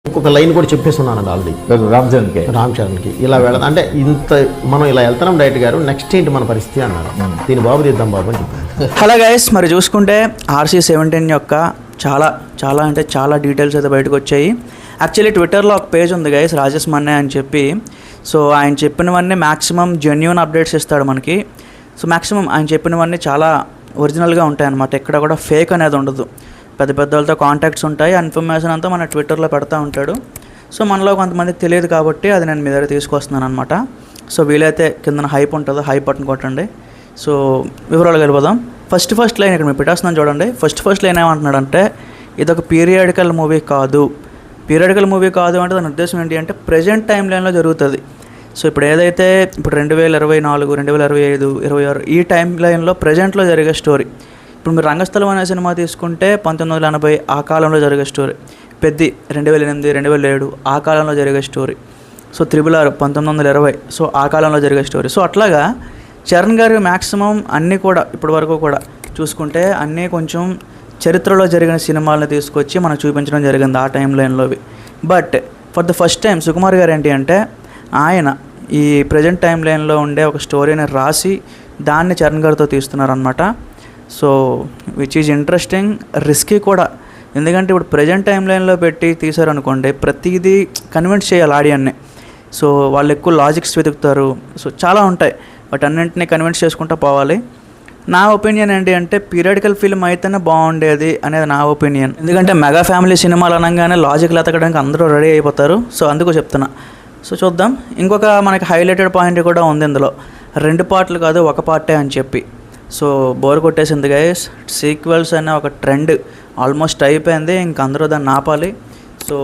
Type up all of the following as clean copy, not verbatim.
ఇంకొక లైన్ కూడా చెప్పేస్తున్నాను ఆల్రెడీ రామ్ చరణ్కి ఇలా వెళ్ళదు అంటే ఇంత మనం ఇలా వెళ్తున్నాం డైరెక్ట్ గారు నెక్స్ట్ ఏంటి మన పరిస్థితి అన్నారు. దీని బాబు తీద్దాం బాబు అని చెప్పారు. హలో గైస్, మరి చూసుకుంటే RC-17 యొక్క చాలా డీటెయిల్స్ అయితే బయటకు వచ్చాయి. యాక్చువల్లీ ట్విట్టర్లో ఒక పేజ్ ఉంది గైస్, రాజేష్ మన్నే అని చెప్పి. సో ఆయన చెప్పినవన్నీ మ్యాక్సిమం జెన్యూన్ అప్డేట్స్ ఇస్తాడు మనకి. సో మ్యాక్సిమం ఆయన చెప్పినవన్నీ చాలా ఒరిజినల్గా ఉంటాయి అన్నమాట. ఎక్కడ కూడా ఫేక్ అనేది ఉండదు. పెద్ద వాళ్ళతో కాంటాక్ట్స్ ఉంటాయి. ఆ ఇన్ఫర్మేషన్ అంతా మన ట్విట్టర్లో పెడతా ఉంటాడు. సో మనలో కొంతమందికి తెలియదు కాబట్టి అది నేను మీ దగ్గర తీసుకొస్తున్నాను అనమాట. సో వీలైతే కింద హైప్ ఉంటుందో హైప్ బటన్ కొట్టండి. సో వివరాలు వెళ్ళిపోదాం. ఫస్ట్ లైన్ ఇక్కడ మీరు పెట్టేస్తున్నాను చూడండి. ఫస్ట్ లైన్ ఏమంటున్నాడంటే ఇదొక పీరియాడికల్ మూవీ కాదు. పీరియాడికల్ మూవీ కాదు అంటే దాని ఉద్దేశం ఏంటి అంటే ప్రజెంట్ టైం లైన్లో జరుగుతుంది. సో ఇప్పుడు ఏదైతే ఇప్పుడు 2024, 2025, 26 ఈ టైం లైన్లో ప్రజెంట్లో జరిగే స్టోరీ. ఇప్పుడు మీరు రంగస్థలం అనే సినిమా తీసుకుంటే 1980 ఆ కాలంలో జరిగే స్టోరీ. పెద్ది 2008, 2007 ఆ కాలంలో జరిగే స్టోరీ. సో RRR 1920 సో ఆ కాలంలో జరిగే స్టోరీ. సో అట్లాగా చరణ్ గారి మ్యాక్సిమం అన్నీ కూడా ఇప్పటి వరకు కూడా చూసుకుంటే అన్నీ కొంచెం చరిత్రలో జరిగిన సినిమాలను తీసుకొచ్చి మనకు చూపించడం జరిగింది ఆ టైం లైన్లోవి. But for the first time Sukumar garu ఏంటి అంటే ఆయన ఈ ప్రజెంట్ టైం లైన్లో ఉండే ఒక స్టోరీని రాసి దాన్ని చరణ్ గారితో తీస్తున్నారనమాట. So which is interesting, risky కూడా. ఎందుకంటే ఇప్పుడు ప్రజెంట్ టైం లైన్లో పెట్టి తీశారనుకోండి ప్రతిదీ కన్విన్స్ చేయాలి ఆడియన్ని. సో వాళ్ళు ఎక్కువ లాజిక్స్ వెతుకుతారు. సో చాలా ఉంటాయి, బట్ అన్నింటినీ కన్విన్స్ చేసుకుంటూ పోవాలి. నా ఒపీనియన్ ఏంటి అంటే పీరియాడికల్ ఫిల్మ్ అయితేనే బాగుండేది అనేది నా ఒపీనియన్. ఎందుకంటే మెగా ఫ్యామిలీ సినిమాలు అనగానే లాజిక్లు ఎతకడానికి అందరూ రెడీ అయిపోతారు. సో అందుకు చెప్తున్నా. సో చూద్దాం. ఇంకొక మనకి హైలైటెడ్ పాయింట్ కూడా ఉంది ఇందులో, 2 పార్ట్లు కాదు 1 పార్టే అని చెప్పి. సో బోర్ కొట్టేసింది గైస్. సీక్వెల్స్ అనే ఒక ట్రెండ్ ఆల్మోస్ట్ అయిపోయింది, ఇంక అందరూ దాన్ని ఆపాలి. సో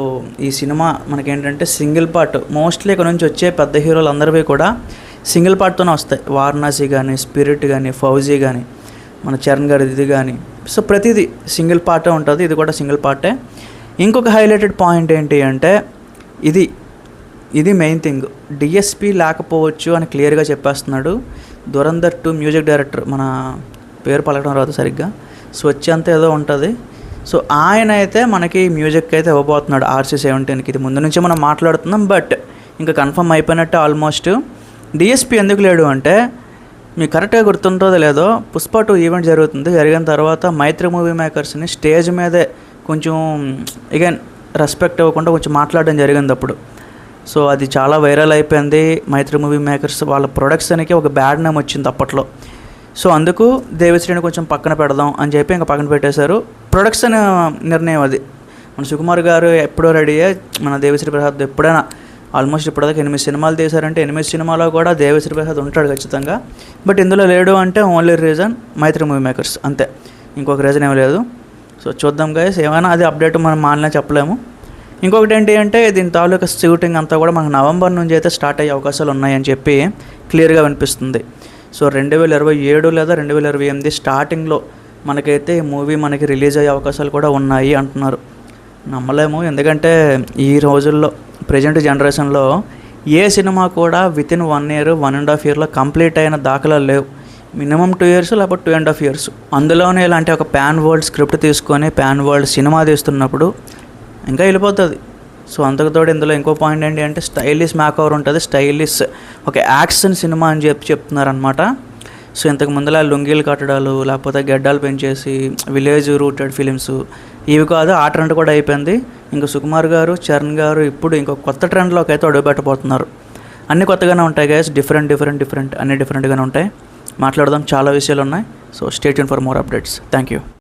ఈ సినిమా మనకేంటంటే సింగిల్ పార్ట్, మోస్ట్లీ ఇక్కడ నుంచి వచ్చే పెద్ద హీరోలు అందరివి కూడా సింగిల్ పార్ట్తోనే వస్తాయి. వారణాసి కానీ, స్పిరిట్ కానీ, ఫౌజీ కానీ, మన చరణ్ గారి ఇది కానీ. సో ప్రతిదీ సింగిల్ పార్టే ఉంటుంది, ఇది కూడా సింగిల్ పార్టే. ఇంకొక హైలైటెడ్ పాయింట్ ఏంటి అంటే ఇది మెయిన్ థింగ్, DSP లేకపోవచ్చు అని క్లియర్గా చెప్పేస్తున్నాడు. ధురంధర్ 2 మ్యూజిక్ డైరెక్టర్, మన పేరు పలకడం రాదు సరిగ్గా, స్వచ్ఛంత ఏదో ఉంటుంది. సో ఆయన అయితే మనకి మ్యూజిక్ అయితే ఇవ్వబోతున్నాడు RC-17కి. ఇది ముందు నుంచే మనం మాట్లాడుతున్నాం, బట్ ఇంకా కన్ఫర్మ్ అయిపోయినట్టు ఆల్మోస్ట్. DSP ఎందుకు లేడు అంటే మీకు కరెక్ట్గా గుర్తుంటుందో లేదో, పుష్ప 2 ఈవెంట్ జరిగిన తర్వాత మైత్రి మూవీ మేకర్స్ని స్టేజ్ మీదే కొంచెం అగైన్ రెస్పెక్ట్ ఇవ్వకుండా కొంచెం మాట్లాడడం జరిగింది అప్పుడు. సో అది చాలా వైరల్ అయిపోయింది. మైత్రి మూవీ మేకర్స్ వాళ్ళ ప్రొడక్షన్కి ఒక బ్యాడ్ నేమ్ వచ్చింది అప్పట్లో. సో అందుకు దేవిశ్రీని కొంచెం పక్కన పెడదాం అని చెప్పి ఇంకా పక్కన పెట్టేశారు. ప్రొడక్షన్ నిర్ణయం అది. మన సుకుమార్ గారు ఎప్పుడో రెడీయే, మన దేవిశ్రీ ప్రసాద్ ఎప్పుడైనా ఆల్మోస్ట్ ఇప్పటిదాకా 8 సినిమాలు తీశారంటే 8 సినిమాలో కూడా దేవిశ్రీ ప్రసాద్ ఉంటాడు ఖచ్చితంగా. బట్ ఇందులో లేడు అంటే ఓన్లీ రీజన్ మైత్రి మూవీ మేకర్స్, అంతే, ఇంకొక రీజన్ ఏమీ లేదు. సో చూద్దాం గైస్, ఏమైనా అది అప్డేట్ మనం మానలే చెప్పలేము. ఇంకొకటి ఏంటి అంటే దీని తాలూకా షూటింగ్ అంతా కూడా మనకు నవంబర్ నుంచి అయితే స్టార్ట్ అయ్యే అవకాశాలు ఉన్నాయని చెప్పి క్లియర్గా వినిపిస్తుంది. సో 2027 లేదా 2028 స్టార్టింగ్లో మనకైతే ఈ మూవీ మనకి రిలీజ్ అయ్యే అవకాశాలు కూడా ఉన్నాయి అంటున్నారు. నమ్మలేము, ఎందుకంటే ఈ రోజుల్లో ప్రజెంట్ జనరేషన్లో ఏ సినిమా కూడా వితిన్ 1 year, 1.5 yearలో కంప్లీట్ అయిన దాఖలాలు లేవు. మినిమం 2 years లేకపోతే 2.5 years. అందులోనే ఇలాంటి ఒక పాన్ వరల్డ్ స్క్రిప్ట్ తీసుకొని పాన్ వరల్డ్ సినిమా తీస్తున్నప్పుడు ఇంకా వెళ్ళిపోతుంది. సో అంతకుతోడు ఇందులో ఇంకో పాయింట్ ఏంటి అంటే స్టైలిష్ మేక్ ఓవర్ ఉంటుంది. స్టైలిష్ ఒక యాక్షన్ సినిమా అని చెప్తున్నారనమాట. సో ఇంతకు ముందులా లుంగీలు కట్టడాలు లేకపోతే గడ్డాలు పెంచేసి విలేజ్ రూటెడ్ ఫిలిమ్స్ ఇవి కాదు, ఆ ట్రెండ్ కూడా అయిపోయింది. ఇంకా సుకుమార్ గారు, చరణ్ గారు ఇప్పుడు ఇంకో కొత్త ట్రెండ్లోకి అయితే అడుగుపెట్టబోతున్నారు. అన్నీ కొత్తగానే ఉంటాయి గైస్, డిఫరెంట్ అన్నీ డిఫరెంట్గానే ఉంటాయి. మాట్లాడదాం, చాలా విషయాలు ఉన్నాయి. So stay tune for more updates. Thank you.